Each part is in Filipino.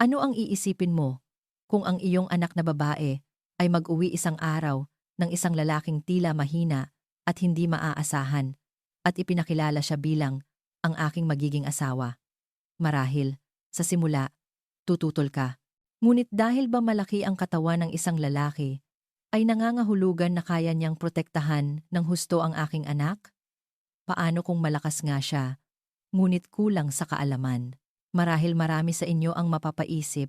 Ano ang iisipin mo kung ang iyong anak na babae ay mag-uwi isang araw ng isang lalaking tila mahina at hindi maaasahan at ipinakilala siya bilang ang aking magiging asawa? Marahil, sa simula, tututol ka. Ngunit dahil ba malaki ang katawan ng isang lalaki, ay nangangahulugan na kaya niyang protektahan ng husto ang aking anak? Paano kung malakas nga siya, ngunit kulang sa kaalaman? Marahil marami sa inyo ang mapapaisip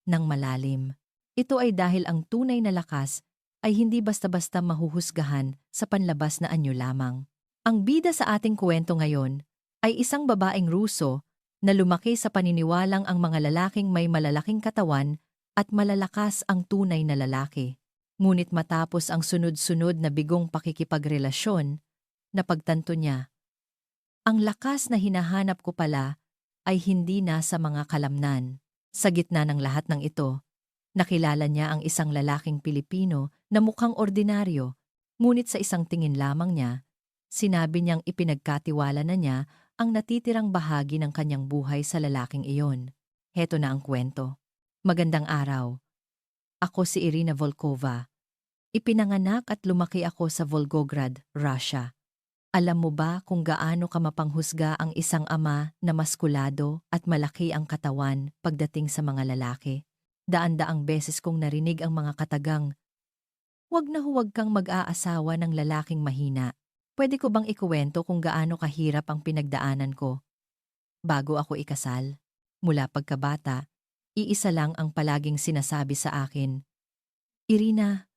ng malalim. Ito ay dahil ang tunay na lakas ay hindi basta-basta mahuhusgahan sa panlabas na anyo lamang. Ang bida sa ating kwento ngayon ay isang babaeng Ruso na lumaki sa paniniwalang ang mga lalaking may malalaking katawan at malalakas ang tunay na lalaki. Ngunit matapos ang sunod-sunod na bigong pakikipagrelasyon, napagtanto niya, ang lakas na hinahanap ko pala ay hindi na sa mga kalamnan. Sa gitna ng lahat ng ito, nakilala niya ang isang lalaking Pilipino na mukhang ordinaryo, ngunit sa isang tingin lamang niya, sinabi niyang ipinagkatiwala na niya ang natitirang bahagi ng kanyang buhay sa lalaking iyon. Heto na ang kwento. Magandang araw. Ako si Irina Volkova. Ipinanganak at lumaki ako sa Volgograd, Russia. Alam mo ba kung gaano ka mapanghusga ang isang ama na maskulado at malaki ang katawan pagdating sa mga lalaki? Daan-daang beses kong narinig ang mga katagang, "Huwag na huwag kang mag-aasawa ng lalaking mahina." Pwede ko bang ikuwento kung gaano kahirap ang pinagdaanan ko bago ako ikasal? Mula pagkabata, iisa lang ang palaging sinasabi sa akin, "Irina,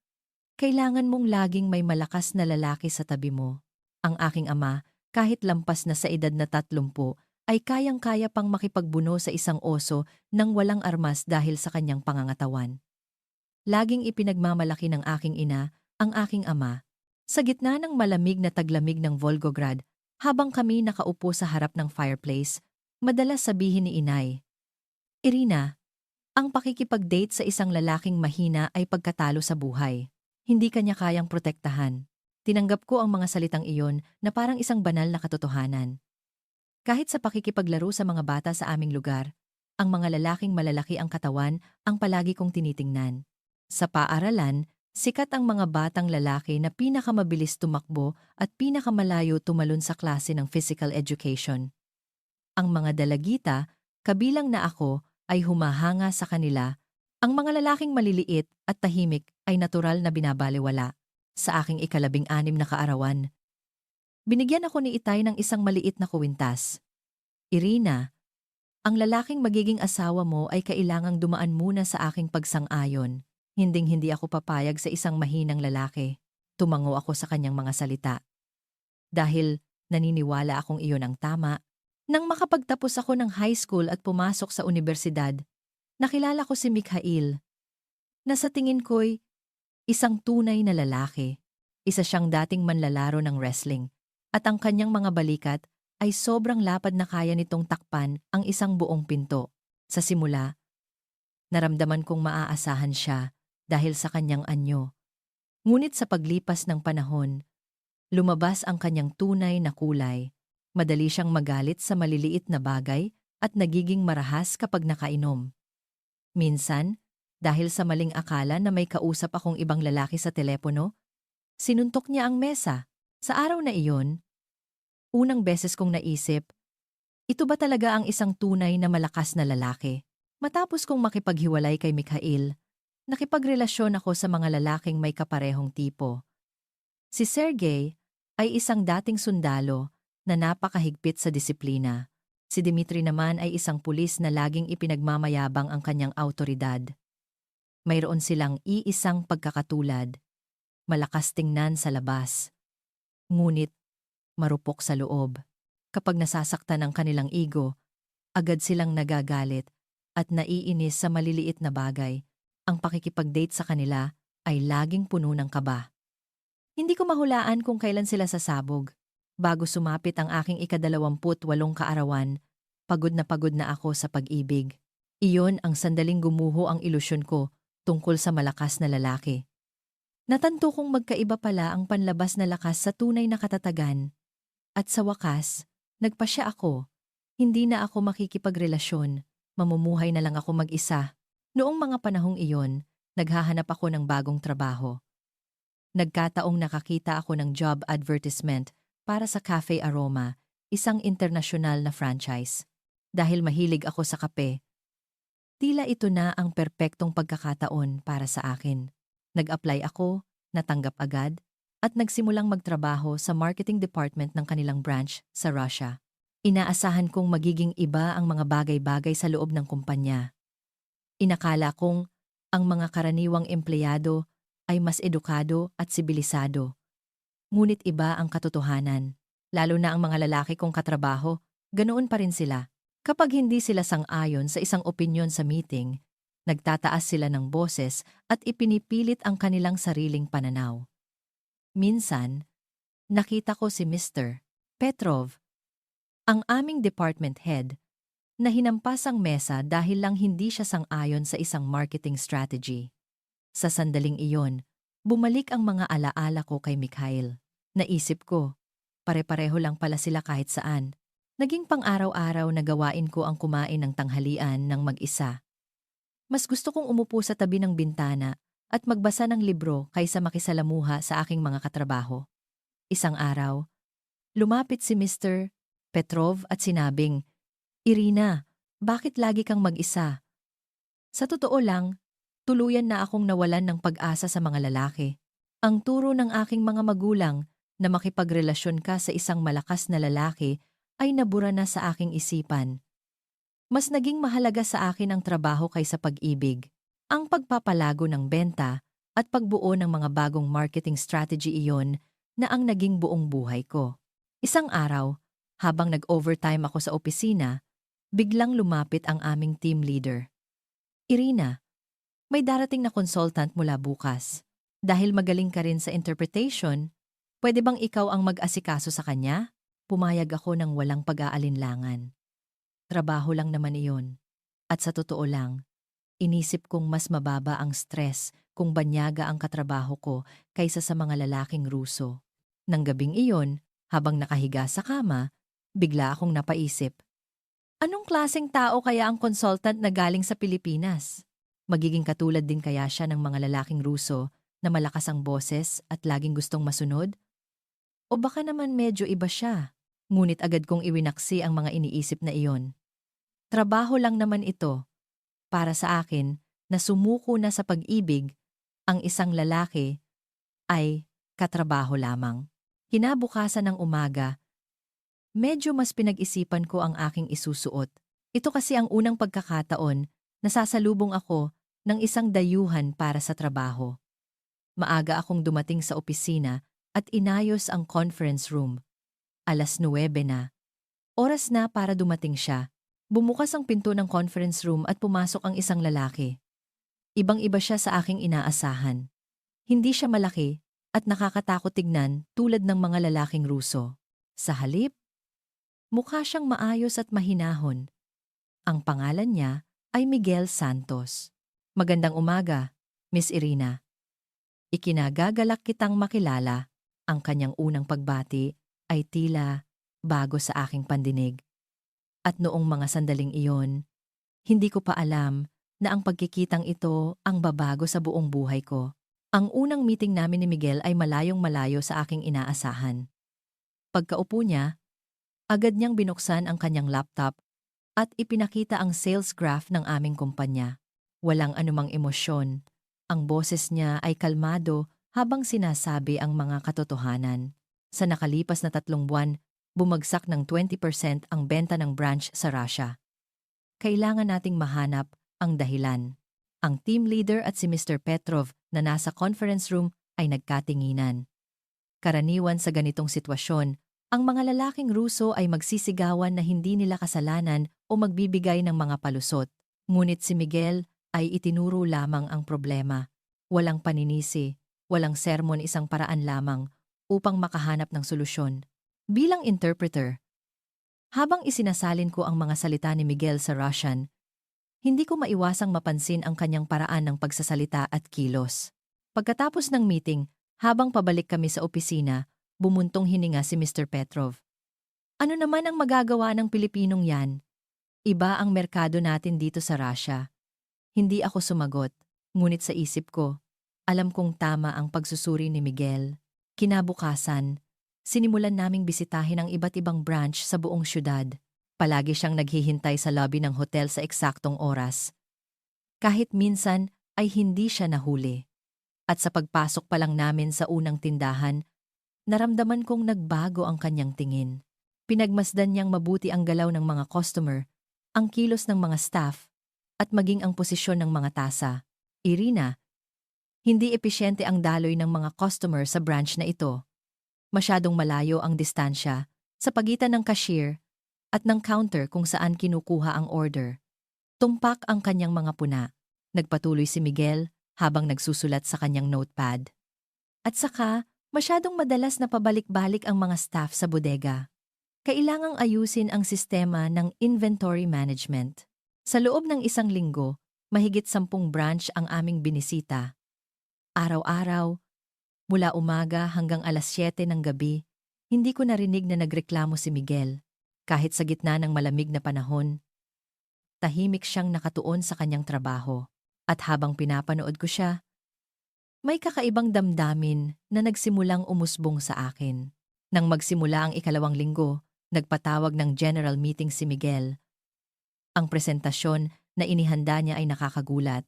kailangan mong laging may malakas na lalaki sa tabi mo." Ang aking ama, kahit lampas na sa edad na 30, ay kayang-kaya pang makipagbuno sa isang oso nang walang armas dahil sa kanyang pangangatawan. Laging ipinagmamalaki ng aking ina ang aking ama. Sa gitna ng malamig na taglamig ng Volgograd, habang kami nakaupo sa harap ng fireplace, madalas sabihin ni inay, "Irina, ang pakikipag-date sa isang lalaking mahina ay pagkatalo sa buhay. Hindi kanya kayang protektahan." Tinanggap ko ang mga salitang iyon na parang isang banal na katotohanan. Kahit sa pakikipaglaro sa mga bata sa aming lugar, ang mga lalaking malalaki ang katawan ang palagi kong tinitingnan. Sa paaralan, sikat ang mga batang lalaki na pinakamabilis tumakbo at pinakamalayo tumalon sa klase ng physical education. Ang mga dalagita, kabilang na ako, ay humahanga sa kanila. Ang mga lalaking maliliit at tahimik ay natural na binabalewala. Sa aking ika-16 na kaarawan, binigyan ako ni Itay ng isang maliit na kuwintas. "Irina, ang lalaking magiging asawa mo ay kailangang dumaan muna sa aking pagsang-ayon. Hinding-hindi ako papayag sa isang mahinang lalaki." Tumango ako sa kanyang mga salita. Dahil naniniwala akong iyon ang tama. Nang makapagtapos ako ng high school at pumasok sa unibersidad, nakilala ko si Mikhail, na sa tingin ko'y isang tunay na lalaki. Isa siyang dating manlalaro ng wrestling, at ang kanyang mga balikat ay sobrang lapad na kaya nitong takpan ang isang buong pinto. Sa simula, naramdaman kong maaasahan siya dahil sa kanyang anyo. Ngunit sa paglipas ng panahon, lumabas ang kanyang tunay na kulay. Madali siyang magalit sa maliliit na bagay at nagiging marahas kapag nakainom. Minsan, dahil sa maling akala na may kausap akong ibang lalaki sa telepono, sinuntok niya ang mesa. Sa araw na iyon, unang beses kong naisip, ito ba talaga ang isang tunay na malakas na lalaki? Matapos kong makipaghiwalay kay Mikhail, nakipagrelasyon ako sa mga lalaking may kaparehong tipo. Si Sergey ay isang dating sundalo na napakahigpit sa disiplina. Si Dimitri naman ay isang pulis na laging ipinagmamayabang ang kanyang awtoridad. Mayroon silang iisang pagkakatulad, malakas tingnan sa labas, ngunit marupok sa loob. Kapag nasasaktan ang kanilang ego, agad silang nagagalit at naiinis sa maliliit na bagay. Ang pakikipag-date sa kanila ay laging puno ng kaba. Hindi ko mahulaan kung kailan sila sasabog. Bago sumapit ang aking ika-28 kaarawan, pagod na ako sa pag-ibig. Iyon ang sandaling gumuho ang ilusyon ko tungkol sa malakas na lalaki. Natanto kong magkaiba pala ang panlabas na lakas sa tunay na katatagan. At sa wakas, nagpasya ako. Hindi na ako makikipagrelasyon. mamumuhay na lang ako mag-isa. Noong mga panahong iyon, naghahanap ako ng bagong trabaho. Nagkataong nakakita ako ng job advertisement para sa Cafe Aroma, isang internasyonal na franchise. Dahil mahilig ako sa kape, tila ito na ang perpektong pagkakataon para sa akin. Nag-apply ako, natanggap agad, at nagsimulang magtrabaho sa marketing department ng kanilang branch sa Russia. Inaasahan kong magiging iba ang mga bagay-bagay sa loob ng kumpanya. Inakala kong ang mga karaniwang empleyado ay mas edukado at sibilisado. Ngunit iba ang katotohanan. Lalo na ang mga lalaki kong katrabaho, ganoon pa rin sila. Kapag hindi sila sang-ayon sa isang opinyon sa meeting, nagtataas sila ng boses at ipinipilit ang kanilang sariling pananaw. Minsan, nakita ko si Mr. Petrov, ang aming department head, na hinampas ang mesa dahil lang hindi siya sang-ayon sa isang marketing strategy. Sa sandaling iyon, bumalik ang mga alaala ko kay Mikhail. Naisip ko, pare-pareho lang pala sila kahit saan. Naging pang-araw-araw na gawain ko ang kumain ng tanghalian ng mag-isa. Mas gusto kong umupo sa tabi ng bintana at magbasa ng libro kaysa makisalamuha sa aking mga katrabaho. Isang araw, lumapit si Mr. Petrov at sinabing, "Irina, bakit lagi kang mag-isa?" Sa totoo lang, tuluyan na akong nawalan ng pag-asa sa mga lalaki. Ang turo ng aking mga magulang na makipagrelasyon ka sa isang malakas na lalaki ay nabura na sa aking isipan. Mas naging mahalaga sa akin ang trabaho kaysa pag-ibig, ang pagpapalago ng benta at pagbuo ng mga bagong marketing strategy iyon na ang naging buong buhay ko. Isang araw, habang nag-overtime ako sa opisina, biglang lumapit ang aming team leader. "Irina, may darating na consultant mula bukas. Dahil magaling ka rin sa interpretation, pwede bang ikaw ang mag-asikaso sa kanya?" Pumayag ako ng walang pag-aalinlangan. Trabaho lang naman iyon. At sa totoo lang, inisip kong mas mababa ang stress kung banyaga ang katrabaho ko kaysa sa mga lalaking Ruso. Nang gabing iyon, habang nakahiga sa kama, bigla akong napaisip. Anong klaseng tao kaya ang consultant na galing sa Pilipinas? Magiging katulad din kaya siya ng mga lalaking Ruso na malakas ang boses at laging gustong masunod? O baka naman medyo iba siya? Ngunit agad kong iwinaksi ang mga iniisip na iyon. Trabaho lang naman ito. Para sa akin, na sumuko na sa pag-ibig, ang isang lalaki ay katrabaho lamang. Kinabukasan ng umaga, medyo mas pinag-isipan ko ang aking isusuot. Ito kasi ang unang pagkakataon na sasalubong ako ng isang dayuhan para sa trabaho. Maaga akong dumating sa opisina at inayos ang conference room. 9:00 na. Oras na para dumating siya. Bumukas ang pinto ng conference room at pumasok ang isang lalaki. Ibang-iba siya sa aking inaasahan. Hindi siya malaki at nakakatakot tignan tulad ng mga lalaking Ruso. Sa halip, mukha siyang maayos at mahinahon. Ang pangalan niya ay Miguel Santos. "Magandang umaga, Miss Irina. Ikinagagalak kitang makilala." Ang kanyang unang pagbati ay tila bago sa aking pandinig. At noong mga sandaling iyon, hindi ko pa alam na ang pagkikitang ito ang babago sa buong buhay ko. Ang unang meeting namin ni Miguel ay malayong-malayo sa aking inaasahan. Pagkaupo niya, agad niyang binuksan ang kanyang laptop at ipinakita ang sales graph ng aming kumpanya. Walang anumang emosyon. Ang boses niya ay kalmado habang sinasabi ang mga katotohanan. Sa nakalipas na 3 buwan, bumagsak ng 20% ang benta ng branch sa Russia. Kailangan nating mahanap ang dahilan. Ang team leader at si Mr. Petrov na nasa conference room ay nagkatinginan. Karaniwan sa ganitong sitwasyon, ang mga lalaking Ruso ay magsisigawan na hindi nila kasalanan o magbibigay ng mga palusot. Ngunit si Miguel ay itinuro lamang ang problema. Walang paninisi, walang sermon, isang paraan lamang upang makahanap ng solusyon. Bilang interpreter, habang isinasalin ko ang mga salita ni Miguel sa Russian, hindi ko maiwasang mapansin ang kanyang paraan ng pagsasalita at kilos. Pagkatapos ng meeting, habang pabalik kami sa opisina, bumuntong hininga si Mr. Petrov. "Ano naman ang magagawa ng Pilipinong yan? Iba ang merkado natin dito sa Russia. Hindi ako sumagot, ngunit sa isip ko, alam kong tama ang pagsusuri ni Miguel. Kinabukasan, sinimulan naming bisitahin ang iba't ibang branch sa buong syudad. Palagi siyang naghihintay sa lobby ng hotel sa eksaktong oras. Kahit minsan ay hindi siya nahuli. At sa pagpasok pa lang namin sa unang tindahan, naramdaman kong nagbago ang kanyang tingin. Pinagmasdan niyang mabuti ang galaw ng mga customer, ang kilos ng mga staff, at maging ang posisyon ng mga tasa. Irina, hindi episyente ang daloy ng mga customer sa branch na ito. Masyadong malayo ang distansya sa pagitan ng cashier at ng counter kung saan kinukuha ang order. Tumpak ang kanyang mga puna. Nagpatuloy si Miguel habang nagsusulat sa kanyang notepad. At saka, masyadong madalas na pabalik-balik ang mga staff sa bodega. Kailangang ayusin ang sistema ng inventory management. Sa loob ng isang linggo, mahigit 10 branch ang aming binisita. Araw-araw, mula umaga hanggang alas 7 ng gabi, hindi ko narinig na nagreklamo si Miguel. Kahit sa gitna ng malamig na panahon, tahimik siyang nakatuon sa kanyang trabaho. At habang pinapanood ko siya, may kakaibang damdamin na nagsimulang umusbong sa akin. Nang magsimula ang ikalawang linggo, nagpatawag ng general meeting si Miguel. Ang presentasyon na inihanda niya ay nakakagulat.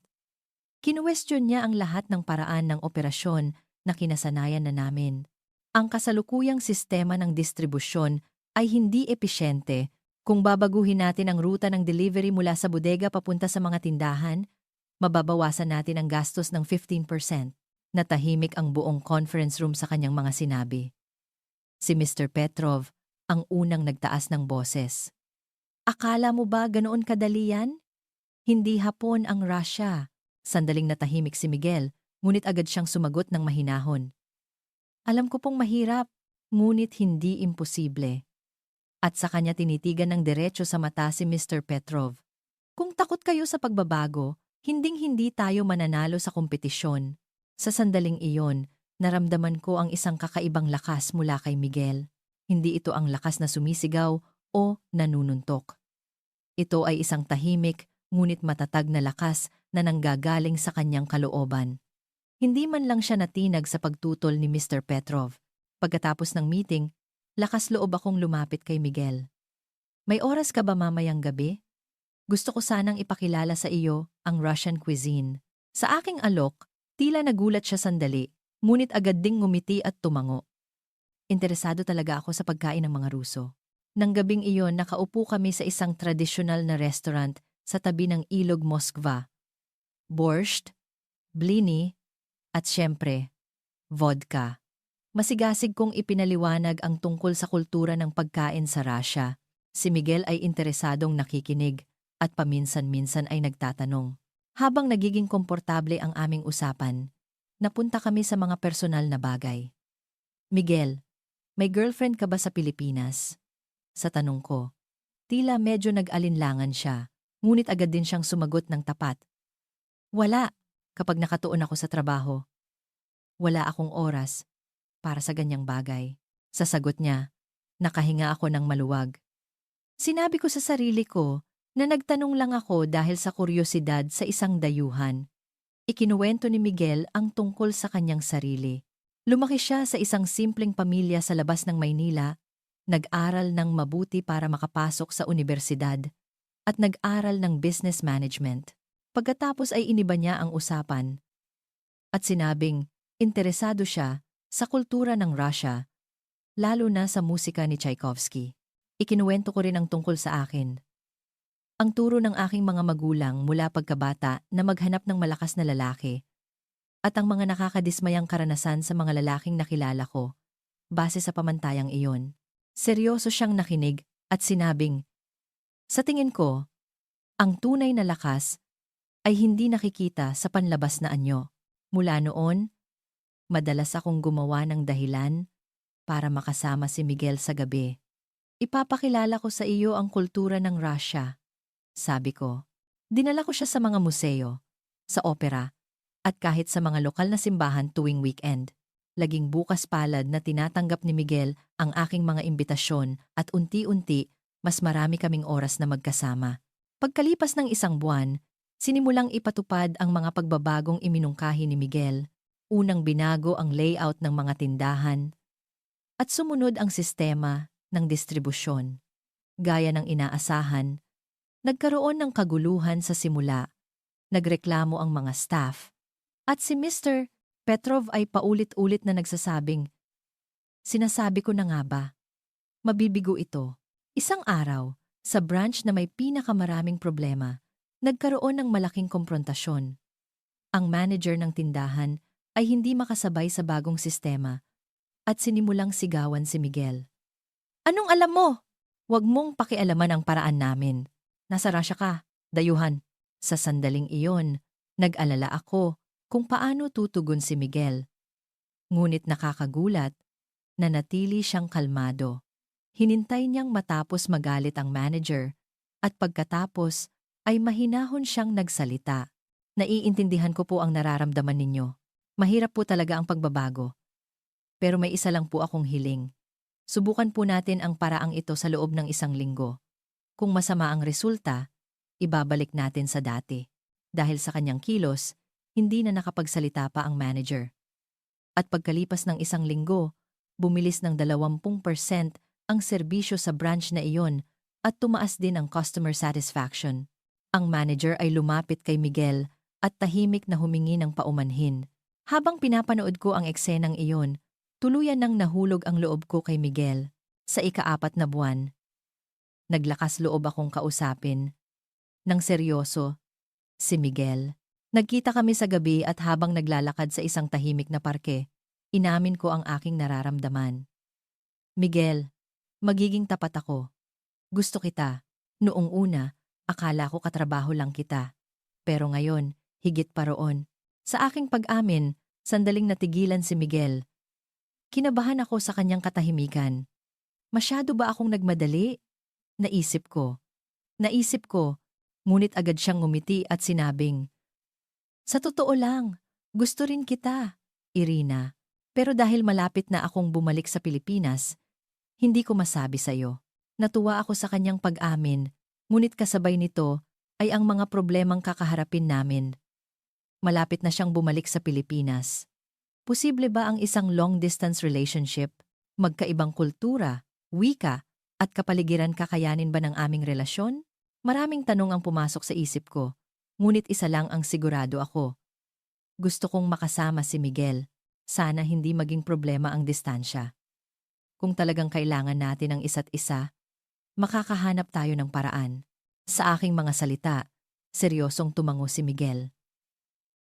Kinuwestiyon niya ang lahat ng paraan ng operasyon na kinasanayan na namin. Ang kasalukuyang sistema ng distribusyon ay hindi episyente. Kung babaguhin natin ang ruta ng delivery mula sa bodega papunta sa mga tindahan, mababawasan natin ang gastos ng 15%. Natahimik ang buong conference room sa kanyang mga sinabi. Si Mr. Petrov ang unang nagtaas ng boses. Akala mo ba ganoon kadali yan? Hindi hapon ang Russia. Sandaling natahimik si Miguel, ngunit agad siyang sumagot ng mahinahon. Alam ko pong mahirap, ngunit hindi imposible. At sa kanya tinitigan ng diretso sa mata si Mr. Petrov. Kung takot kayo sa pagbabago, hinding-hindi tayo mananalo sa kompetisyon. Sa sandaling iyon, naramdaman ko ang isang kakaibang lakas mula kay Miguel. Hindi ito ang lakas na sumisigaw o nanununtok. Ito ay isang tahimik, ngunit matatag na lakas na nanggagaling sa kanyang kalooban. Hindi man lang siya natinag sa pagtutol ni Mr. Petrov. Pagkatapos ng meeting, lakas loob akong lumapit kay Miguel. May oras ka ba mamayang gabi? Gusto ko sanang ipakilala sa iyo ang Russian cuisine. Sa aking alok, tila nagulat siya sandali, ngunit agad ding ngumiti at tumango. Interesado talaga ako sa pagkain ng mga Ruso. Nang gabing iyon, nakaupo kami sa isang tradisyonal na restaurant sa tabi ng Ilog Moskva. Borscht, blini, at syempre, vodka. Masigasig kong ipinaliwanag ang tungkol sa kultura ng pagkain sa Russia. Si Miguel ay interesadong nakikinig at paminsan-minsan ay nagtatanong. Habang nagiging komportable ang aming usapan, napunta kami sa mga personal na bagay. Miguel, may girlfriend ka ba sa Pilipinas? Sa tanong ko, tila medyo nag-alinlangan siya, ngunit agad din siyang sumagot ng tapat. Wala, kapag nakatuon ako sa trabaho. Wala akong oras para sa ganyang bagay. Sa sagot niya, nakahinga ako ng maluwag. Sinabi ko sa sarili ko na nagtanong lang ako dahil sa kuryosidad sa isang dayuhan. Ikinuwento ni Miguel ang tungkol sa kanyang sarili. Lumaki siya sa isang simpleng pamilya sa labas ng Maynila, nag-aral ng mabuti para makapasok sa universidad, at nag-aral ng business management. Pagkatapos ay iniba niya ang usapan at sinabing interesado siya sa kultura ng Russia, lalo na sa musika ni Tchaikovsky. Ikinuwento ko rin ang tungkol sa akin. Ang turo ng aking mga magulang mula pagkabata na maghanap ng malakas na lalaki at ang mga nakakadismayang karanasan sa mga lalaking nakilala ko, base sa pamantayang iyon. Seryoso siyang nakinig at sinabing, sa tingin ko, ang tunay na lakas ay hindi nakikita sa panlabas na anyo. Mula noon, madalas akong gumawa ng dahilan para makasama si Miguel sa gabi. Ipapakilala ko sa iyo ang kultura ng Russia, sabi ko. Dinala ko siya sa mga museo, sa opera, at kahit sa mga lokal na simbahan tuwing weekend. Laging bukas palad na tinatanggap ni Miguel ang aking mga imbitasyon at unti-unti mas marami kaming oras na magkasama. Pagkalipas ng isang buwan, sinimulang ipatupad ang mga pagbabagong iminungkahi ni Miguel. Unang binago ang layout ng mga tindahan at sumunod ang sistema ng distribusyon. Gaya ng inaasahan, nagkaroon ng kaguluhan sa simula. Nagreklamo ang mga staff at si Mr. Petrov ay paulit-ulit na nagsasabing, "Sinasabi ko na nga ba, mabibigo ito." Isang araw, sa branch na may pinakamaraming problema, nagkaroon ng malaking komprontasyon. Ang manager ng tindahan ay hindi makasabay sa bagong sistema at sinimulang sigawan si Miguel. "Anong alam mo? Huwag mong pakialaman ang paraan namin. Nasa Russia ka, dayuhan." Sa sandaling iyon, nag-alala ako kung paano tutugon si Miguel. Ngunit nakakagulat, nanatili siyang kalmado. Hinintay niyang matapos magalit ang manager at pagkatapos ay mahinahon siyang nagsalita. "Naiintindihan ko po ang nararamdaman ninyo. Mahirap po talaga ang pagbabago. Pero may isa lang po akong hiling. Subukan po natin ang paraang ito sa loob ng isang linggo. Kung masama ang resulta, ibabalik natin sa dati." Dahil sa kanyang kilos, hindi na nakapagsalita pa ang manager. At pagkalipas ng isang linggo, bumilis ng 20% ang serbisyo sa branch na iyon at tumaas din ang customer satisfaction. Ang manager ay lumapit kay Miguel at tahimik na humingi ng paumanhin. Habang pinapanood ko ang eksenang iyon, tuluyan nang nahulog ang loob ko kay Miguel. Sa ika-4 na buwan, naglakas loob akong kausapin. Nang seryoso, si Miguel. Nagkita kami sa gabi at habang naglalakad sa isang tahimik na parke, inamin ko ang aking nararamdaman. "Miguel, magiging tapat ako. Gusto kita. Noong una, akala ko katrabaho lang kita. Pero ngayon, higit pa roon." Sa aking pag-amin, sandaling natigilan si Miguel. Kinabahan ako sa kanyang katahimikan. Masyado ba akong nagmadali? Naisip ko. Ngunit agad siyang ngumiti at sinabing, "Sa totoo lang, gusto rin kita, Irina. Pero dahil malapit na akong bumalik sa Pilipinas, hindi ko masabi sa'yo." Natuwa ako sa kanyang pag-amin, ngunit kasabay nito ay ang mga problemang kakaharapin namin. Malapit na siyang bumalik sa Pilipinas. Posible ba ang isang long-distance relationship? Magkaibang kultura, wika, at kapaligiran kakayanin ba ng aming relasyon? Maraming tanong ang pumasok sa isip ko, ngunit isa lang ang sigurado ako. Gusto kong makasama si Miguel. Sana hindi maging problema ang distansya. Kung talagang kailangan natin ang isa't isa, makakahanap tayo ng paraan. Sa aking mga salita, seryosong tumango si Miguel.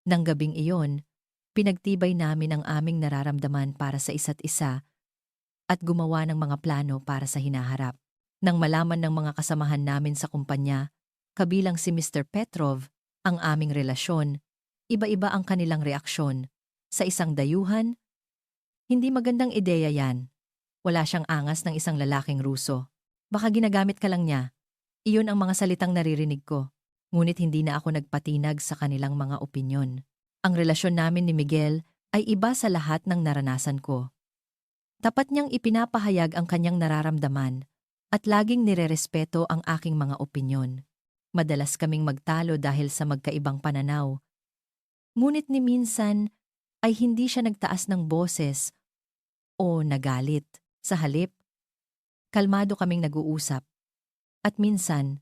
Nang gabing iyon, pinagtibay namin ang aming nararamdaman para sa isa't isa at gumawa ng mga plano para sa hinaharap. Nang malaman ng mga kasamahan namin sa kumpanya, kabilang si Mr. Petrov, ang aming relasyon, iba-iba ang kanilang reaksyon. Sa isang dayuhan, "Hindi magandang ideya yan. Wala siyang angas ng isang lalaking Ruso. Baka ginagamit ka lang niya." Iyon ang mga salitang naririnig ko. Ngunit hindi na ako nagpatinag sa kanilang mga opinyon. Ang relasyon namin ni Miguel ay iba sa lahat ng naranasan ko. Tapat niyang ipinapahayag ang kanyang nararamdaman at laging nirerespeto ang aking mga opinyon. Madalas kaming magtalo dahil sa magkaibang pananaw. Ngunit ni minsan ay hindi siya nagtaas ng boses o nagalit. Sa halip, kalmado kaming nag-uusap. At minsan,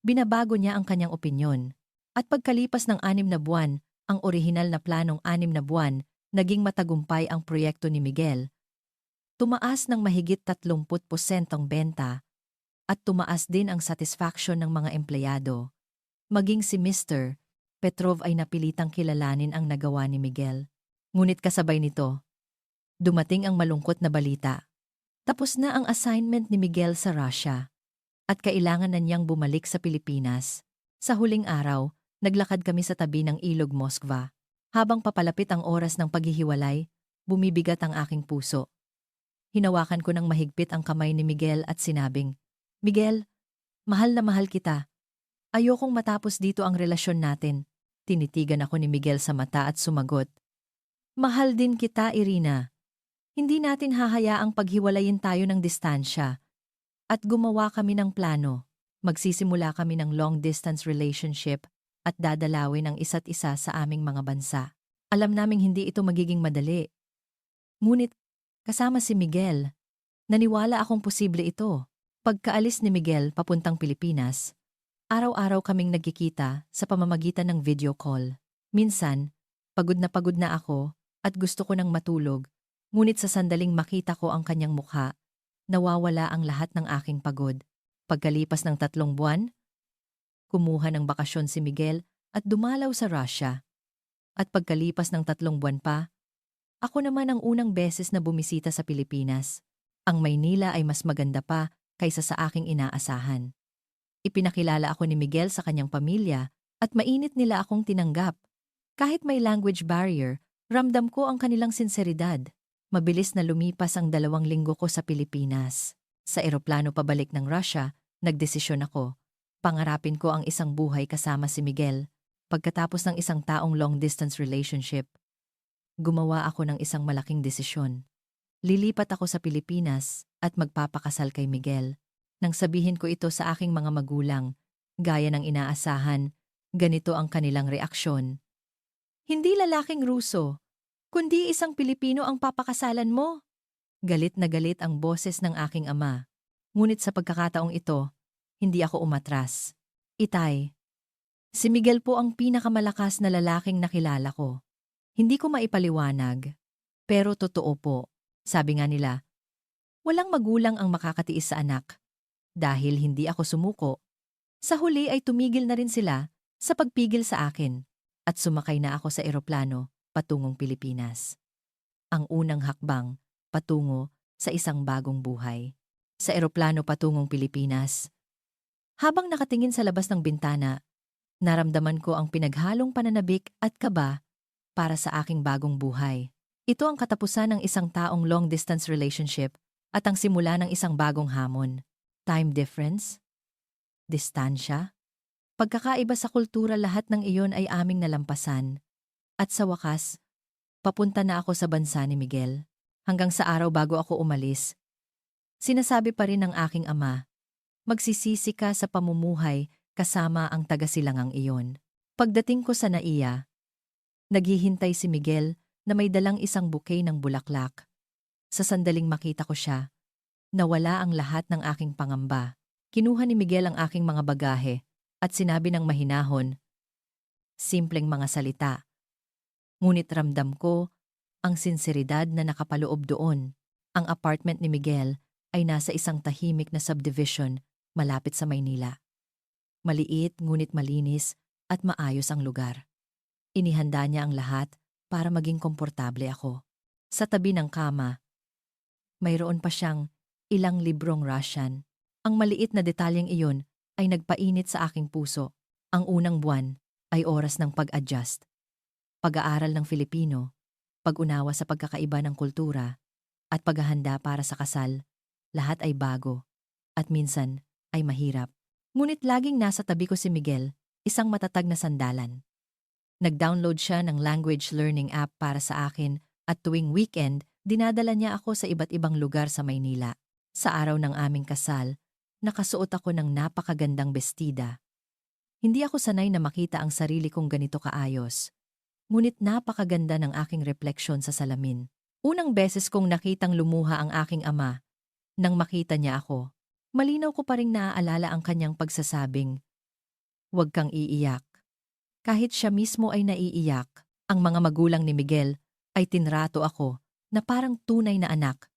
binabago niya ang kanyang opinyon. At pagkalipas ng 6 na buwan, ang orihinal na planong 6 na buwan, naging matagumpay ang proyekto ni Miguel. Tumaas ng mahigit 30% ang benta at tumaas din ang satisfaction ng mga empleyado. Maging si Mr. Petrov ay napilitang kilalanin ang nagawa ni Miguel. Ngunit kasabay nito, dumating ang malungkot na balita. Tapos na ang assignment ni Miguel sa Russia at kailangan na niyang bumalik sa Pilipinas. Sa huling araw, naglakad kami sa tabi ng Ilog Moskva. Habang papalapit ang oras ng paghihiwalay, bumibigat ang aking puso. Hinawakan ko ng mahigpit ang kamay ni Miguel at sinabing, "Miguel, mahal na mahal kita. Ayokong matapos dito ang relasyon natin." Tinitigan ako ni Miguel sa mata at sumagot, "Mahal din kita, Irina. Hindi natin hahayaang paghiwalayin tayo ng distansya." At gumawa kami ng plano. Magsisimula kami ng long-distance relationship at dadalawin ang isa't isa sa aming mga bansa. Alam naming hindi ito magiging madali. Ngunit, kasama si Miguel, naniwala akong posible ito. Pagkaalis ni Miguel papuntang Pilipinas, araw-araw kaming nagkikita sa pamamagitan ng video call. Minsan, pagod na ako at gusto ko nang matulog, ngunit sa sandaling makita ko ang kanyang mukha, nawawala ang lahat ng aking pagod. Pagkalipas ng 3 buwan, kumuha ng bakasyon si Miguel at dumalaw sa Russia. At pagkalipas ng 3 buwan pa, ako naman ang unang beses na bumisita sa Pilipinas. Ang Maynila ay mas maganda pa kaysa sa aking inaasahan. Ipinakilala ako ni Miguel sa kanyang pamilya at mainit nila akong tinanggap. Kahit may language barrier, ramdam ko ang kanilang sinseridad. Mabilis na lumipas ang 2 linggo ko sa Pilipinas. Sa eroplano pabalik ng Russia, nagdesisyon ako. Pangarapin ko ang isang buhay kasama si Miguel. Pagkatapos ng isang taong long-distance relationship, gumawa ako ng isang malaking desisyon. Lilipat ako sa Pilipinas at magpapakasal kay Miguel. Nang sabihin ko ito sa aking mga magulang, gaya ng inaasahan, ganito ang kanilang reaksyon. Hindi lalaking Ruso, kundi isang Pilipino ang papakasalan mo. Galit na galit ang boses ng aking ama. Ngunit sa pagkakataong ito, hindi ako umatras. Itay, si Miguel po ang pinakamalakas na lalaking nakilala ko. Hindi ko maipaliwanag, pero totoo po. Sabi nga nila, walang magulang ang makakatiis sa anak. Dahil hindi ako sumuko, sa huli ay tumigil na rin sila sa pagpigil sa akin at sumakay na ako sa eroplano patungong Pilipinas. Ang unang hakbang patungo sa isang bagong buhay. Sa eroplano patungong Pilipinas. Habang nakatingin sa labas ng bintana, naramdaman ko ang pinaghalong pananabik at kaba para sa aking bagong buhay. Ito ang katapusan ng isang taong long-distance relationship at ang simula ng isang bagong hamon. Time difference? Distansya? Pagkakaiba sa kultura, lahat ng iyon ay aming nalampasan. At sa wakas, papunta na ako sa bansa ni Miguel. Hanggang sa araw bago ako umalis, sinasabi pa rin ng aking ama, magsisisi ka sa pamumuhay kasama ang taga-silangang iyon. Pagdating ko sa NAIA, naghihintay si Miguel na may dalang isang bouquet ng bulaklak. Sa sandaling makita ko siya, nawala ang lahat ng aking pangamba. Kinuha ni Miguel ang aking mga bagahe at sinabi ng mahinahon, simpleng mga salita. Ngunit ramdam ko ang sinseridad na nakapaloob doon. Ang apartment ni Miguel ay nasa isang tahimik na subdivision malapit sa Maynila. Maliit ngunit malinis at maayos ang lugar. Inihanda niya ang lahat para maging komportable ako. Sa tabi ng kama, mayroon pa siyang ilang librong Russian. Ang maliit na detalyeng iyon ay nagpainit sa aking puso. Ang unang buwan ay oras ng pag-adjust. Pag-aaral ng Filipino, pag-unawa sa pagkakaiba ng kultura, at paghahanda para sa kasal, lahat ay bago, at minsan ay mahirap. Ngunit laging nasa tabi ko si Miguel, isang matatag na sandalan. Nag-download siya ng language learning app para sa akin at tuwing weekend, dinadala niya ako sa iba't ibang lugar sa Maynila. Sa araw ng aming kasal, nakasuot ako ng napakagandang bestida. Hindi ako sanay na makita ang sarili kong ganito kaayos. Ngunit napakaganda ng aking refleksyon sa salamin. Unang beses kong nakitang lumuha ang aking ama. Nang makita niya ako, malinaw ko pa ring naaalala ang kanyang pagsasabing, "Huwag kang iiyak." Kahit siya mismo ay naiiyak, ang mga magulang ni Miguel ay tinrato ako na parang tunay na anak.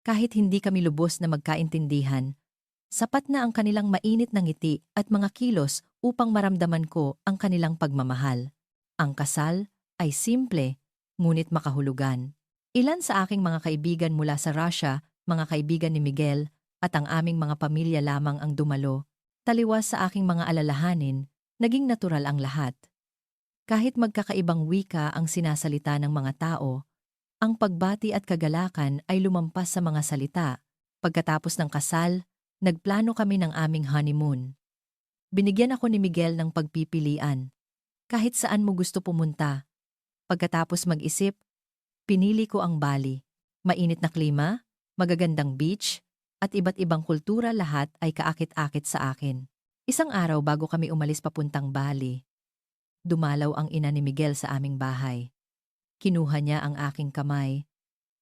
Kahit hindi kami lubos na magkaintindihan, sapat na ang kanilang mainit na ngiti at mga kilos upang maramdaman ko ang kanilang pagmamahal. Ang kasal ay simple, ngunit makahulugan. Ilan sa aking mga kaibigan mula sa Russia, mga kaibigan ni Miguel, at ang aming mga pamilya lamang ang dumalo. Taliwas sa aking mga alalahanin, naging natural ang lahat. Kahit magkakaibang wika ang sinasalita ng mga tao, ang pagbati at kagalakan ay lumampas sa mga salita. Pagkatapos ng kasal, nagplano kami ng aming honeymoon. Binigyan ako ni Miguel ng pagpipilian. Kahit saan mo gusto pumunta. Pagkatapos mag-isip, pinili ko ang Bali. Mainit na klima, magagandang beach, at iba't ibang kultura, lahat ay kaakit-akit sa akin. Isang araw bago kami umalis papuntang Bali, dumalaw ang ina ni Miguel sa aming bahay. Kinuha niya ang aking kamay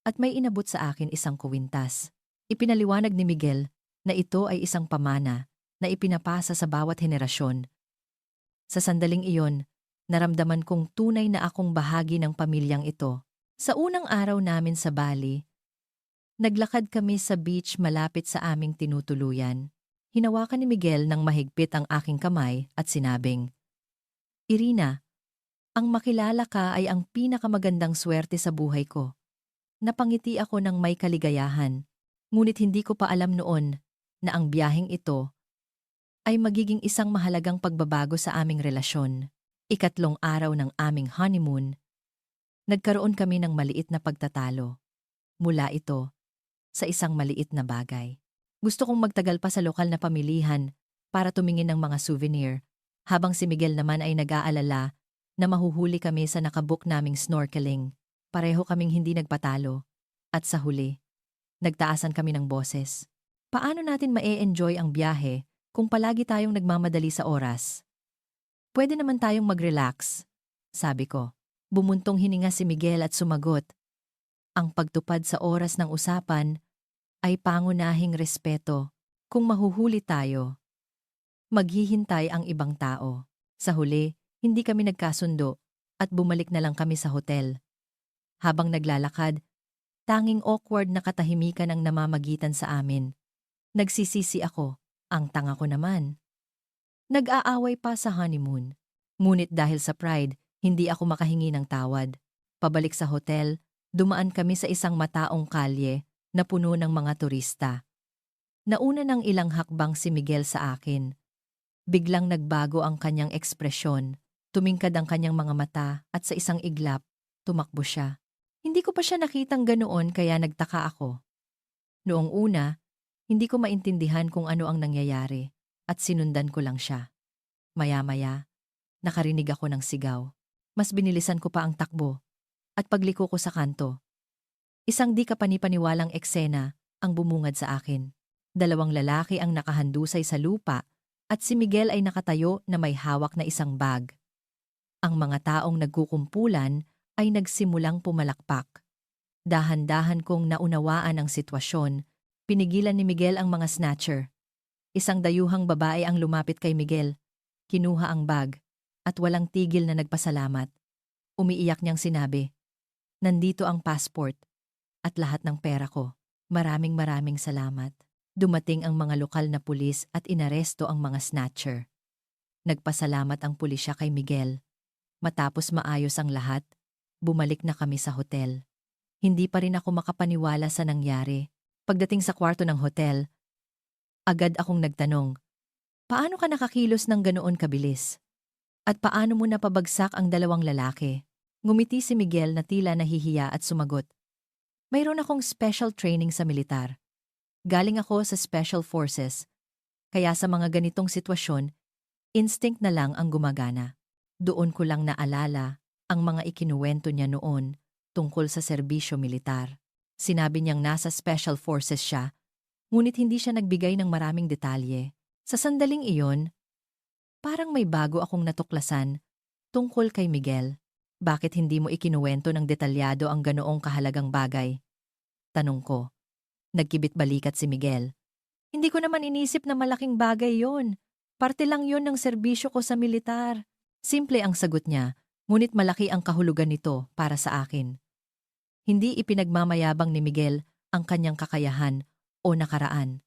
at may inabot sa akin isang kuwintas. Ipinaliwanag ni Miguel na ito ay isang pamana na ipinapasa sa bawat henerasyon. Sa sandaling iyon, naramdaman kong tunay na akong bahagi ng pamilyang ito. Sa unang araw namin sa Bali, naglakad kami sa beach malapit sa aming tinutuluyan. Hinawakan ni Miguel ng mahigpit ang aking kamay at sinabing, "Irina, ang makilala ka ay ang pinakamagandang swerte sa buhay ko." Napangiti ako ng may kaligayahan, ngunit hindi ko pa alam noon na ang biyaheng ito ay magiging isang mahalagang pagbabago sa aming relasyon. Ikatlong araw ng aming honeymoon, nagkaroon kami ng maliit na pagtatalo. Mula ito sa isang maliit na bagay. Gusto kong magtagal pa sa lokal na pamilihan para tumingin ng mga souvenir, habang si Miguel naman ay nag-aalala na mahuhuli kami sa nakabook naming snorkeling. Pareho kaming hindi nagpatalo. At sa huli, nagtaasan kami ng boses. Paano natin ma-enjoy ang biyahe kung palagi tayong nagmamadali sa oras? Pwede naman tayong mag-relax, sabi ko. Bumuntong hininga si Miguel at sumagot. Ang pagtupad sa oras ng usapan ay pangunahing respeto. Kung mahuhuli tayo, maghihintay ang ibang tao. Sa huli, hindi kami nagkasundo at bumalik na lang kami sa hotel. Habang naglalakad, tanging awkward na katahimikan ang namamagitan sa amin. Nagsisisi ako, ang tanga ko naman. Nag-aaway pa sa honeymoon. Ngunit dahil sa pride, hindi ako makahingi ng tawad. Pabalik sa hotel, dumaan kami sa isang mataong kalye na puno ng mga turista. Nauna ng ilang hakbang si Miguel sa akin. Biglang nagbago ang kanyang ekspresyon, tumingkad ang kanyang mga mata at sa isang iglap, tumakbo siya. Hindi ko pa siya nakitang ganoon kaya nagtaka ako. Noong una, hindi ko maintindihan kung ano ang nangyayari at sinundan ko lang siya. Maya-maya, nakarinig ako ng sigaw. Mas binilisan ko pa ang takbo at pagliko ko sa kanto. Isang di kapanipaniwalang eksena ang bumungad sa akin. Dalawang lalaki ang nakahandusay sa lupa at si Miguel ay nakatayo na may hawak na isang bag. Ang mga taong nagkukumpulan ay nagsimulang pumalakpak. Dahan-dahan kong naunawaan ang sitwasyon, pinigilan ni Miguel ang mga snatcher. Isang dayuhang babae ang lumapit kay Miguel, kinuha ang bag, at walang tigil na nagpasalamat. Umiiyak niyang sinabi, "Nandito ang passport at lahat ng pera ko. Maraming salamat." Dumating ang mga lokal na pulis at inaresto ang mga snatcher. Nagpasalamat ang pulisya kay Miguel. Matapos maayos ang lahat, bumalik na kami sa hotel. Hindi pa rin ako makapaniwala sa nangyari. Pagdating sa kwarto ng hotel, agad akong nagtanong, paano ka nakakilos ng ganoon kabilis? At paano mo napabagsak ang dalawang lalaki? Ngumiti si Miguel na tila nahihiya at sumagot, mayroon akong special training sa militar. Galing ako sa Special Forces, kaya sa mga ganitong sitwasyon, instinct na lang ang gumagana. Doon ko lang naalala ang mga ikinuwento niya noon tungkol sa serbisyo militar. Sinabi niyang nasa Special Forces siya, ngunit hindi siya nagbigay ng maraming detalye. Sa sandaling iyon, parang may bago akong natuklasan tungkol kay Miguel. Bakit hindi mo ikinuwento ng detalyado ang ganoong kahalagang bagay? Tanong ko. Nagkibit balikat si Miguel. Hindi ko naman inisip na malaking bagay yon. Parte lang yon ng serbisyo ko sa militar. Simple ang sagot niya, ngunit malaki ang kahulugan nito para sa akin. Hindi ipinagmamayabang ni Miguel ang kanyang kakayahan o nakaraan.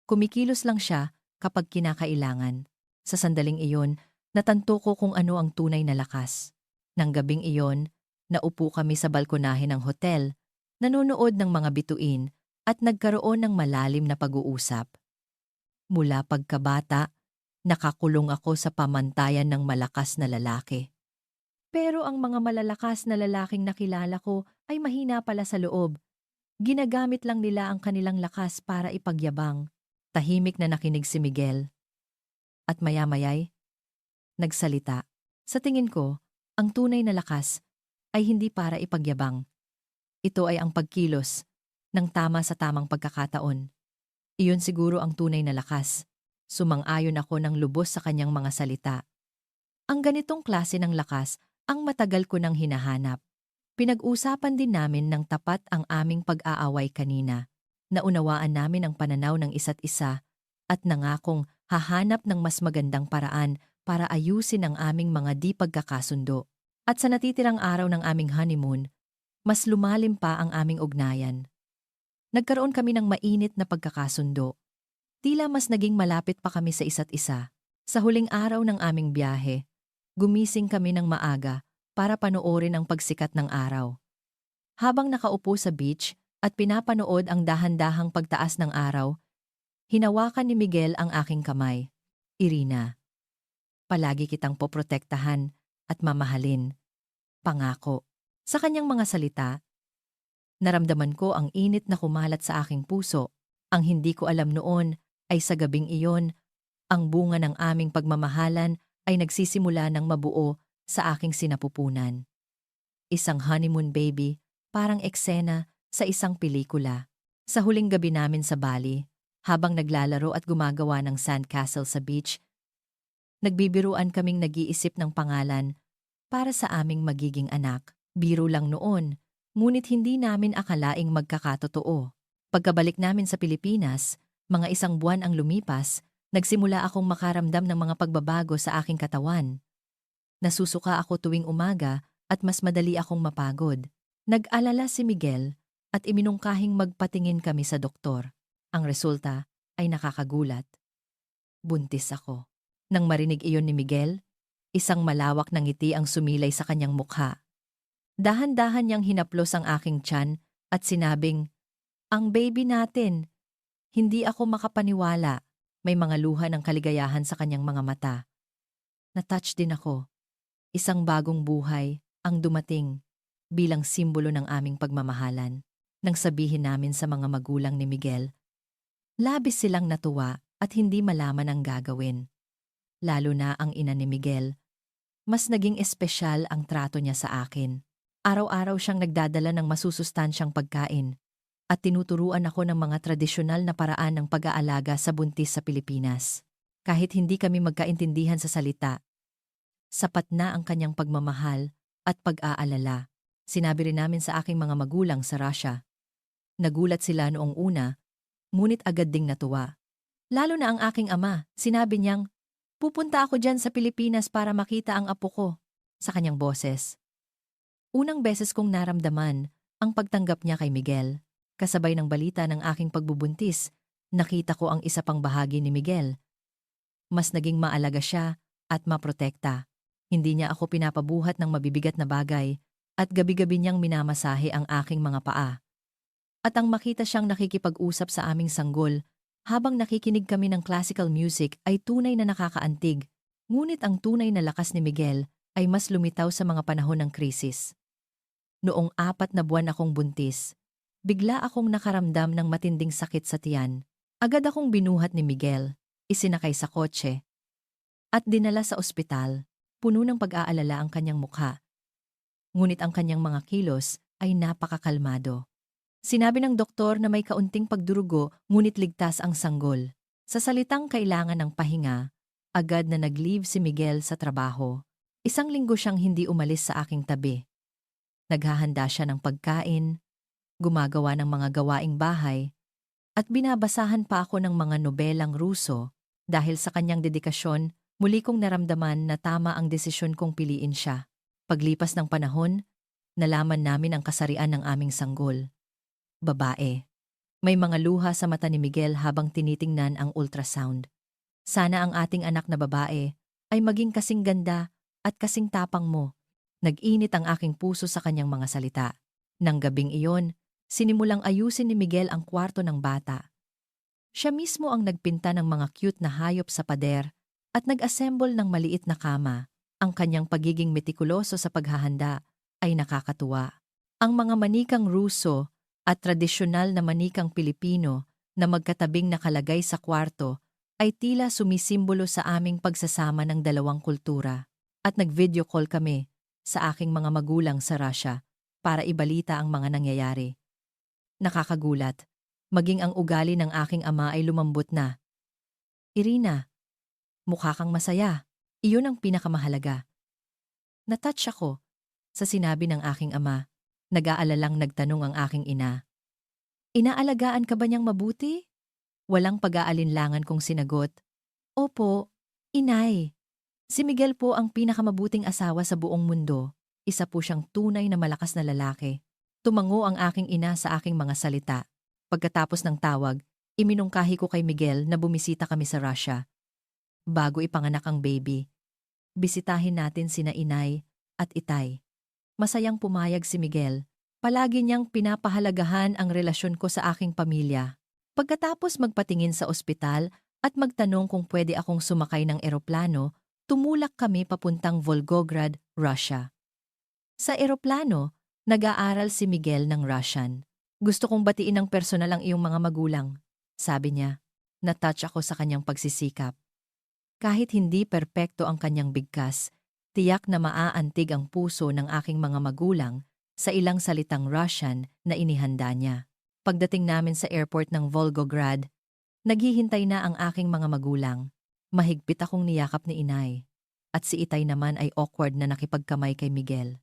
Kumikilos lang siya kapag kinakailangan. Sa sandaling iyon, natanto ko kung ano ang tunay na lakas. Nang gabing iyon, naupo kami sa balkonahe ng hotel, nanonood ng mga bituin at nagkaroon ng malalim na pag-uusap. Mula pagkabata, nakakulong ako sa pamantayan ng malakas na lalaki. Pero ang mga malalakas na lalaking nakilala ko ay mahina pala sa loob. Ginagamit lang nila ang kanilang lakas para ipagyabang. Tahimik na nakinig si Miguel. At maya-maya'y nagsalita. Sa tingin ko, ang tunay na lakas ay hindi para ipagyabang. Ito ay ang pagkilos ng tama sa tamang pagkakataon. Iyon siguro ang tunay na lakas. Sumang-ayon ako ng lubos sa kanyang mga salita. Ang ganitong klase ng lakas ang matagal ko nang hinahanap. Pinag-usapan din namin ng tapat ang aming pag-aaway kanina. Naunawaan namin ang pananaw ng isa't isa at nangakong hahanap ng mas magandang paraan para ayusin ang aming mga di pagkakasundo. At sa natitirang araw ng aming honeymoon, mas lumalim pa ang aming ugnayan. Nagkaroon kami ng mainit na pagkakasundo. Tila mas naging malapit pa kami sa isa't isa. Sa huling araw ng aming biyahe, gumising kami ng maaga para panoorin ang pagsikat ng araw. Habang nakaupo sa beach at pinapanood ang dahan-dahang pagtaas ng araw, hinawakan ni Miguel ang aking kamay. Irina, palagi kitang poprotektahan at mamahalin. Pangako. Sa kanyang mga salita, naramdaman ko ang init na kumalat sa aking puso. Ang hindi ko alam noon ay sa gabing iyon, ang bunga ng aming pagmamahalan ay nagsisimula ng mabuo sa aking sinapupunan. Isang honeymoon baby, parang eksena sa isang pelikula. Sa huling gabi namin sa Bali, habang naglalaro at gumagawa ng sandcastle sa beach, nagbibiruan kaming nag-iisip ng pangalan para sa aming magiging anak. Biro lang noon, ngunit hindi namin akalaing magkakatotoo. Pagkabalik namin sa Pilipinas, mga 1 buwan ang lumipas, nagsimula akong makaramdam ng mga pagbabago sa aking katawan. Nasusuka ako tuwing umaga at mas madali akong mapagod. Nag-alala si Miguel at iminungkahing magpatingin kami sa doktor. Ang resulta ay nakakagulat. Buntis ako. Nang marinig iyon ni Miguel, isang malawak na ngiti ang sumilay sa kanyang mukha. Dahan-dahan niyang hinaplos ang aking tiyan at sinabing, "Ang baby natin." Hindi ako makapaniwala. May mga luha ng kaligayahan sa kanyang mga mata. Na-touch din ako. Isang bagong buhay ang dumating bilang simbolo ng aming pagmamahalan. Nang sabihin namin sa mga magulang ni Miguel, labis silang natuwa at hindi malaman ang gagawin. Lalo na ang ina ni Miguel. Mas naging espesyal ang trato niya sa akin. Araw-araw siyang nagdadala ng masusustansyang pagkain at tinuturuan ako ng mga tradisyonal na paraan ng pag-aalaga sa buntis sa Pilipinas. Kahit hindi kami magkaintindihan sa salita, sapat na ang kanyang pagmamahal at pag-aalala. Sinabi rin namin sa aking mga magulang sa Russia. Nagulat sila noong una, ngunit agad ding natuwa. Lalo na ang aking ama, sinabi niyang, "Pupunta ako dyan sa Pilipinas para makita ang apo ko," sa kanyang boses. Unang beses kong naramdaman ang pagtanggap niya kay Miguel. Kasabay ng balita ng aking pagbubuntis, nakita ko ang isa pang bahagi ni Miguel. Mas naging maalaga siya at maprotekta. Hindi niya ako pinapabuhat ng mabibigat na bagay at gabi-gabi niyang minamasahe ang aking mga paa. At ang makita siyang nakikipag-usap sa aming sanggol habang nakikinig kami ng classical music ay tunay na nakakaantig. Ngunit ang tunay na lakas ni Miguel ay mas lumitaw sa mga panahon ng krisis. Noong 4 na buwan akong buntis, bigla akong nakaramdam ng matinding sakit sa tiyan. Agad akong binuhat ni Miguel, isinakay sa kotse, at dinala sa ospital. Puno ng pag-aalala ang kanyang mukha. Ngunit ang kanyang mga kilos ay napakakalmado. Sinabi ng doktor na may kaunting pagdurugo ngunit ligtas ang sanggol. Sa salitang kailangan ng pahinga, agad na nag-leave si Miguel sa trabaho. 1 linggo siyang hindi umalis sa aking tabi. Naghahanda siya ng pagkain, gumagawa ng mga gawaing bahay, at binabasahan pa ako ng mga nobelang Ruso. Dahil sa kanyang dedikasyon, muli kong naramdaman na tama ang desisyon kong piliin siya. Paglipas ng panahon, nalaman namin ang kasarian ng aming sanggol. Babae. May mga luha sa mata ni Miguel habang tinitingnan ang ultrasound. Sana ang ating anak na babae ay maging kasing ganda at kasing tapang mo. Nag-init ang aking puso sa kanyang mga salita. Nang gabing iyon, sinimulang ayusin ni Miguel ang kwarto ng bata. Siya mismo ang nagpinta ng mga cute na hayop sa pader at nag-assemble ng maliit na kama. Ang kanyang pagiging metikuloso sa paghahanda ay nakakatuwa. Ang mga manikang Ruso at tradisyonal na manikang Pilipino na magkatabing nakalagay sa kwarto ay tila sumisimbolo sa aming pagsasama ng dalawang kultura. At nag-video call kami sa aking mga magulang sa Russia para ibalita ang mga nangyayari. Nakakagulat, maging ang ugali ng aking ama ay lumambot na. Irina, mukha kang masaya. Iyon ang pinakamahalaga. Natouch ako sa sinabi ng aking ama. Nag-aalalang nagtanong ang aking ina. Inaalagaan ka ba niyang mabuti? Walang pag-aalinlangan kong sinagot. Opo, inay. Si Miguel po ang pinakamabuting asawa sa buong mundo. Isa po siyang tunay na malakas na lalaki. Tumango ang aking ina sa aking mga salita. Pagkatapos ng tawag, iminungkahi ko kay Miguel na bumisita kami sa Russia. Bago ipanganak ang baby, bisitahin natin sina inay at itay. Masayang pumayag si Miguel. Palagi niyang pinapahalagahan ang relasyon ko sa aking pamilya. Pagkatapos magpatingin sa ospital at magtanong kung pwede akong sumakay ng eroplano, tumulak kami papuntang Volgograd, Russia. Sa eroplano, nag-aaral si Miguel ng Russian. Gusto kong batiin ng personal ang iyong mga magulang, sabi niya. Natouch ako sa kanyang pagsisikap. Kahit hindi perpekto ang kanyang bigkas, tiyak na maaantig ang puso ng aking mga magulang sa ilang salitang Russian na inihanda niya. Pagdating namin sa airport ng Volgograd, naghihintay na ang aking mga magulang. Mahigpit akong niyakap ni inay. At si itay naman ay awkward na nakipagkamay kay Miguel.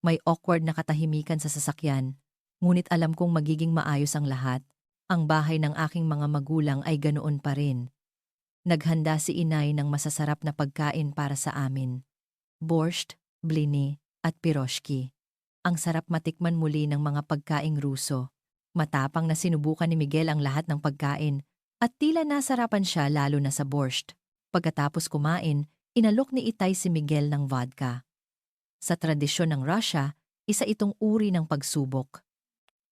May awkward na katahimikan sa sasakyan, ngunit alam kong magiging maayos ang lahat. Ang bahay ng aking mga magulang ay ganoon pa rin. Naghanda si inay ng masasarap na pagkain para sa amin. Borscht, blini, at piroshki. Ang sarap matikman muli ng mga pagkaing Ruso. Matapang na sinubukan ni Miguel ang lahat ng pagkain at tila nasarapan siya lalo na sa borscht. Pagkatapos kumain, inalok ni itay si Miguel ng vodka. Sa tradisyon ng Russia, isa itong uri ng pagsubok.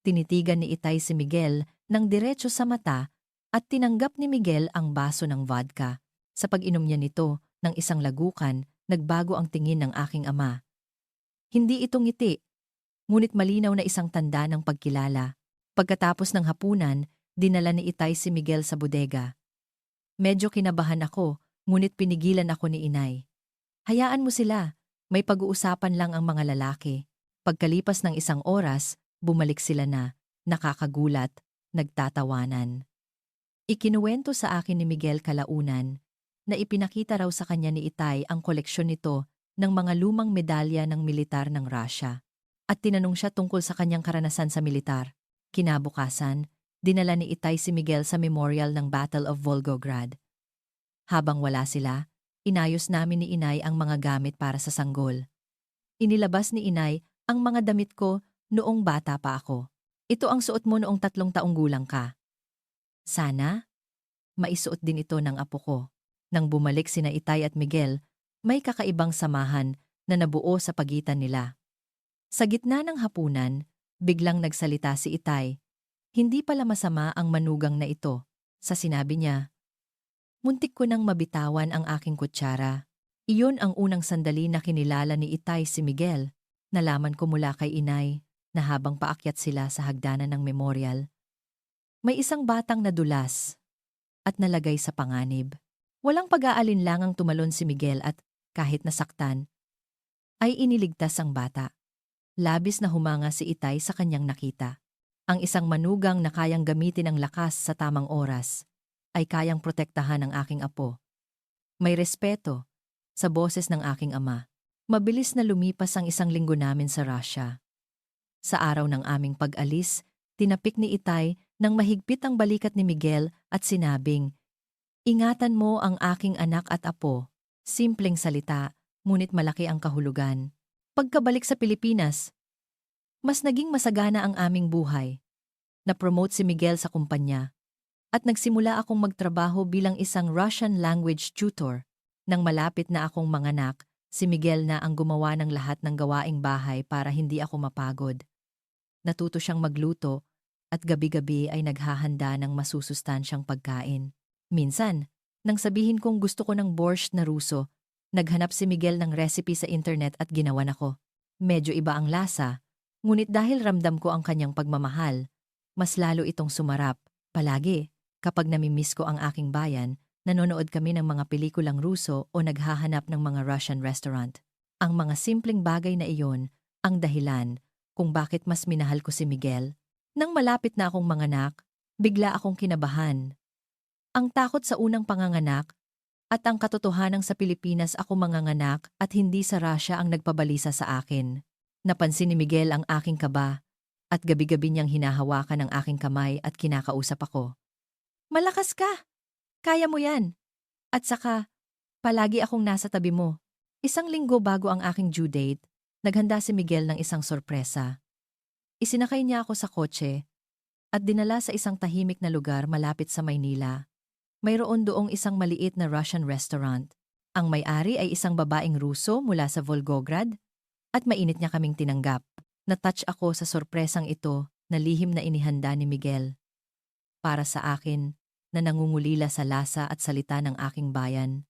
Tinitigan ni itay si Miguel ng diretso sa mata at tinanggap ni Miguel ang baso ng vodka. Sa pag-inom niya nito ng isang lagukan, nagbago ang tingin ng aking ama. Hindi ito ngiti, ngunit malinaw na isang tanda ng pagkilala. Pagkatapos ng hapunan, dinala ni itay si Miguel sa bodega. Medyo kinabahan ako, ngunit pinigilan ako ni inay. Hayaan mo sila, may pag-uusapan lang ang mga lalaki. Pagkalipas ng isang oras, bumalik sila na, nakakagulat, nagtatawanan. Ikinuwento sa akin ni Miguel kalaunan na ipinakita raw sa kanya ni itay ang koleksyon nito ng mga lumang medalya ng militar ng Russia. At tinanong siya tungkol sa kanyang karanasan sa militar. Kinabukasan, dinala ni itay si Miguel sa memorial ng Battle of Volgograd. Habang wala sila, inayos namin ni inay ang mga gamit para sa sanggol. Inilabas ni inay ang mga damit ko noong bata pa ako. Ito ang suot mo noong 3 taong gulang ka. Sana, maisuot din ito ng apo ko. Nang bumalik sina itay at Miguel, may kakaibang samahan na nabuo sa pagitan nila. Sa gitna ng hapunan, biglang nagsalita si itay. Hindi pala masama ang manugang na ito. Sa sinabi niya, muntik ko nang mabitawan ang aking kutsara. Iyon ang unang sandali na kinilala ni itay si Miguel. Nalaman ko mula kay inay na habang paakyat sila sa hagdanan ng memorial, may isang batang nadulas at nalagay sa panganib. Walang pag-aalinlangang tumalon si Miguel at kahit nasaktan, ay iniligtas ang bata. Labis na humanga si itay sa kanyang nakita. Ang isang manugang na kayang gamitin ang lakas sa tamang oras ay kayang protektahan ang aking apo. May respeto sa boses ng aking ama. Mabilis na lumipas ang 1 linggo namin sa Russia. Sa araw ng aming pag-alis, tinapik ni itay nang mahigpit ang balikat ni Miguel at sinabing, ingatan mo ang aking anak at apo. Simpleng salita, ngunit malaki ang kahulugan. Pagkabalik sa Pilipinas, mas naging masagana ang aming buhay. Na-promote si Miguel sa kumpanya at nagsimula akong magtrabaho bilang isang Russian language tutor. Nang malapit na akong manganak, si Miguel na ang gumawa ng lahat ng gawaing bahay para hindi ako mapagod. Natuto siyang magluto at gabi-gabi ay naghahanda ng masusustansyang pagkain. Minsan, nang sabihin kong gusto ko ng borscht na Ruso, naghanap si Miguel ng recipe sa internet at ginawan ako. Medyo iba ang lasa, ngunit dahil ramdam ko ang kanyang pagmamahal, mas lalo itong sumarap. Palagi, kapag namimiss ko ang aking bayan, nanonood kami ng mga pelikulang Ruso o naghahanap ng mga Russian restaurant. Ang mga simpleng bagay na iyon ang dahilan kung bakit mas minahal ko si Miguel. Nang malapit na akong manganak, bigla akong kinabahan. Ang takot sa unang panganganak at ang katotohanang sa Pilipinas ako manganganak at hindi sa Russia ang nagpabalisa sa akin. Napansin ni Miguel ang aking kaba at gabi-gabi niyang hinahawakan ang aking kamay at kinakausap ako. Malakas ka! Kaya mo yan! At saka, palagi akong nasa tabi mo. Isang linggo bago ang aking due date, naghanda si Miguel ng isang sorpresa. Isinakay niya ako sa kotse at dinala sa isang tahimik na lugar malapit sa Maynila. Mayroon doong isang maliit na Russian restaurant. Ang may-ari ay isang babaeng Ruso mula sa Volgograd at mainit niya kaming tinanggap. Natouch ako sa sorpresang ito na lihim na inihanda ni Miguel. Para sa akin, na nangungulila sa lasa at salita ng aking bayan.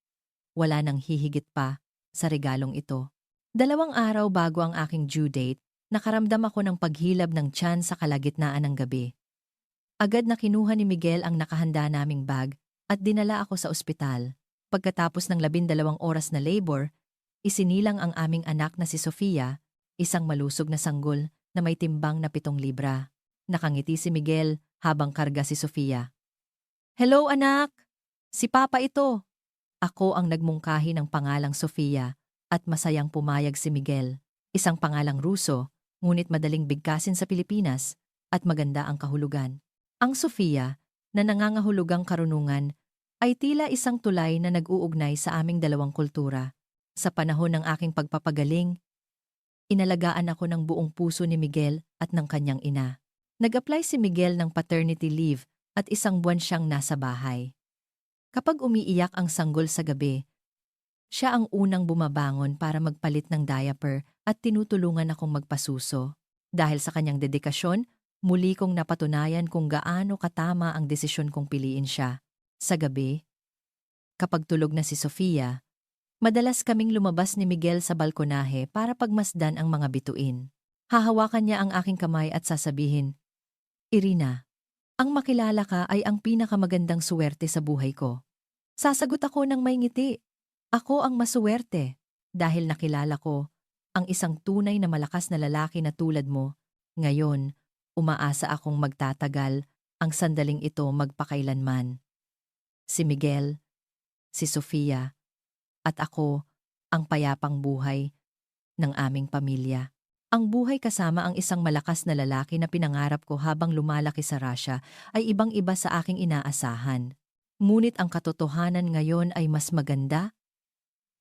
Wala nang hihigit pa sa regalong ito. 2 araw bago ang aking due date, nakaramdam ako ng paghilab ng tiyan sa kalagitnaan ng gabi. Agad na kinuha ni Miguel ang nakahanda naming bag at dinala ako sa ospital. Pagkatapos ng 12 oras na labor, isinilang ang aming anak na si Sofia, isang malusog na sanggol na may timbang na 7 libra. Nakangiti si Miguel habang karga si Sofia. Hello anak! Si Papa ito! Ako ang nagmungkahi ng pangalang Sofia at masayang pumayag si Miguel. Isang pangalang Ruso, ngunit madaling bigkasin sa Pilipinas at maganda ang kahulugan. Ang Sofia, na nangangahulugang karunungan, ay tila isang tulay na nag-uugnay sa aming dalawang kultura. Sa panahon ng aking pagpapagaling, inalagaan ako ng buong puso ni Miguel at ng kanyang ina. Nag-apply si Miguel ng paternity leave at 1 buwan siyang nasa bahay. Kapag umiiyak ang sanggol sa gabi, siya ang unang bumabangon para magpalit ng diaper at tinutulungan akong magpasuso. Dahil sa kanyang dedikasyon, muli kong napatunayan kung gaano katama ang desisyon kong piliin siya. Sa gabi, kapag tulog na si Sofia, madalas kaming lumabas ni Miguel sa balkonahe para pagmasdan ang mga bituin. Hahawakan niya ang aking kamay at sasabihin, Irina, ang makilala ka ay ang pinakamagandang suwerte sa buhay ko. Sasagot ako ng may ngiti. Ako ang masuwerte dahil nakilala ko ang isang tunay na malakas na lalaki na tulad mo. Ngayon, umaasa akong magtatagal ang sandaling ito magpakailanman. Si Miguel, si Sofia, at ako ang payapang buhay ng aming pamilya. Ang buhay kasama ang isang malakas na lalaki na pinangarap ko habang lumalaki sa Russia ay ibang-iba sa aking inaasahan. Ngunit ang katotohanan ngayon ay mas maganda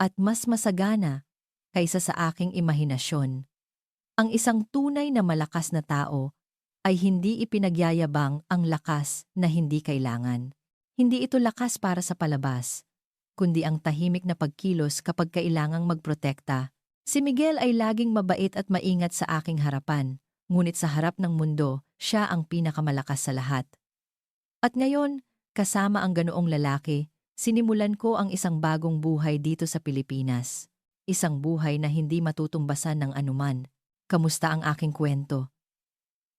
at mas masagana kaysa sa aking imahinasyon. Ang isang tunay na malakas na tao ay hindi ipinagyayabang ang lakas na hindi kailangan. Hindi ito lakas para sa palabas, kundi ang tahimik na pagkilos kapag kailangang magprotekta. Si Miguel ay laging mabait at maingat sa aking harapan, ngunit sa harap ng mundo, siya ang pinakamalakas sa lahat. At ngayon, kasama ang ganoong lalaki, sinimulan ko ang isang bagong buhay dito sa Pilipinas. Isang buhay na hindi matutumbasan ng anuman. Kamusta ang aking kwento?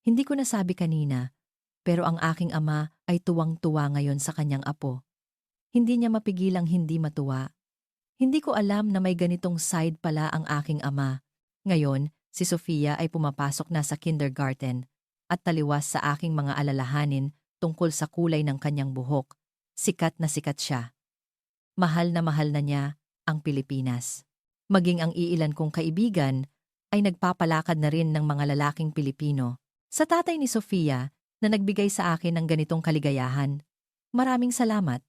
Hindi ko nasabi kanina, pero ang aking ama ay tuwang-tuwa ngayon sa kanyang apo. Hindi niya mapigilang hindi matuwa. Hindi ko alam na may ganitong side pala ang aking ama. Ngayon, si Sofia ay pumapasok na sa kindergarten at taliwas sa aking mga alalahanin tungkol sa kulay ng kanyang buhok. Sikat na siya. Mahal na niya ang Pilipinas. Maging ang iilan kong kaibigan ay nagpapalakad na rin ng mga lalaking Pilipino. Sa tatay ni Sofia na nagbigay sa akin ng ganitong kaligayahan. Maraming salamat.